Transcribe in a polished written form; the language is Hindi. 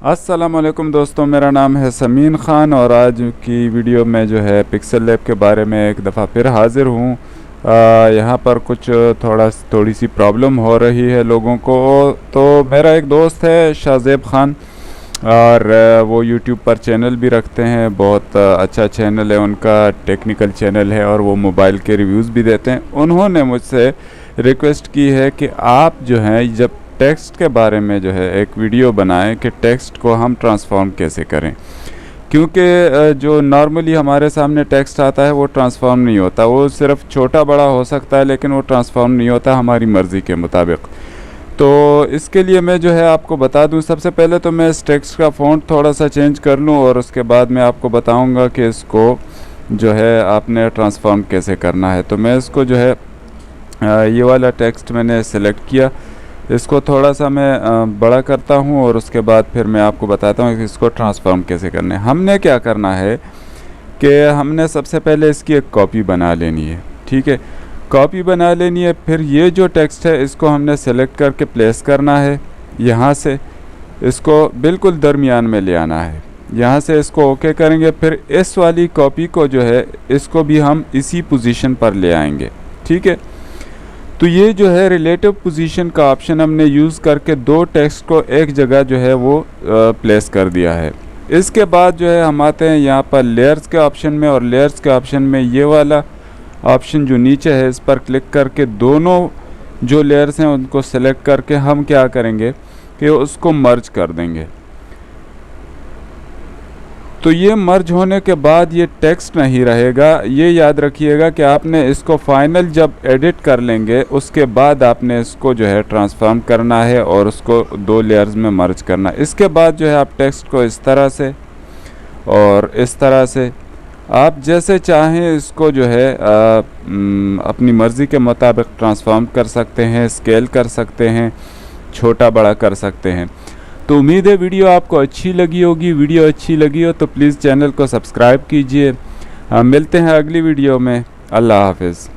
अस्सलामुअलैकुम दोस्तों, मेरा नाम है समीन ख़ान और आज की वीडियो में जो है पिक्सल लैब के बारे में एक दफ़ा फिर हाज़िर हूँ। यहाँ पर कुछ थोड़ी सी प्रॉब्लम हो रही है लोगों को। तो मेरा एक दोस्त है शाहज़ेब ख़ान और वो यूट्यूब पर चैनल भी रखते हैं, बहुत अच्छा चैनल है उनका, टेक्निकल चैनल है और वो मोबाइल के रिव्यूज़ भी देते हैं। उन्होंने मुझसे रिक्वेस्ट की है कि आप जो हैं जब टेक्स्ट के बारे में जो है एक वीडियो बनाएं कि टेक्स्ट को हम ट्रांसफॉर्म कैसे करें, क्योंकि जो नॉर्मली हमारे सामने टेक्स्ट आता है वो ट्रांसफॉर्म नहीं होता, वो सिर्फ छोटा बड़ा हो सकता है लेकिन वो ट्रांसफॉर्म नहीं होता हमारी मर्ज़ी के मुताबिक। तो इसके लिए मैं जो है आपको बता दूं, सबसे पहले तो मैं इस टेक्स्ट का फ़ॉन्ट थोड़ा सा चेंज कर लूं और उसके बाद मैं आपको बताऊंगा कि इसको जो है आपने ट्रांसफॉर्म कैसे करना है। तो मैं इसको जो है ये वाला टेक्स्ट मैंने सेलेक्ट किया, इसको थोड़ा सा मैं बड़ा करता हूँ और उसके बाद फिर मैं आपको बताता हूँ कि इसको ट्रांसफॉर्म कैसे करना है। हमने क्या करना है कि हमने सबसे पहले इसकी एक कॉपी बना लेनी है, ठीक है, कॉपी बना लेनी है। फिर ये जो टेक्स्ट है इसको हमने सेलेक्ट करके प्लेस करना है, यहाँ से इसको बिल्कुल दरमियान में ले आना है, यहाँ से इसको ओके करेंगे। फिर इस वाली कॉपी को जो है इसको भी हम इसी पोजीशन पर ले आएंगे, ठीक है। तो ये जो है रिलेटिव पोजीशन का ऑप्शन हमने यूज़ करके दो टेक्स्ट को एक जगह जो है वो प्लेस कर दिया है। इसके बाद जो है हम आते हैं यहाँ पर लेयर्स के ऑप्शन में, और लेयर्स के ऑप्शन में ये वाला ऑप्शन जो नीचे है इस पर क्लिक करके दोनों जो लेयर्स हैं उनको सेलेक्ट करके हम क्या करेंगे कि उसको मर्ज कर देंगे। तो ये मर्ज होने के बाद ये टेक्स्ट नहीं रहेगा। ये याद रखिएगा कि आपने इसको फाइनल जब एडिट कर लेंगे उसके बाद आपने इसको जो है ट्रांसफॉर्म करना है और उसको दो लेयर्स में मर्ज करना है। इसके बाद जो है आप टेक्स्ट को इस तरह से और इस तरह से आप जैसे चाहें इसको जो है अपनी मर्ज़ी के मुताबिक ट्रांसफॉर्म कर सकते हैं, स्केल कर सकते हैं, छोटा बड़ा कर सकते हैं। तो उम्मीद है वीडियो आपको अच्छी लगी होगी। वीडियो अच्छी लगी हो तो प्लीज़ चैनल को सब्सक्राइब कीजिए। मिलते हैं अगली वीडियो में। अल्लाह हाफ़िज़।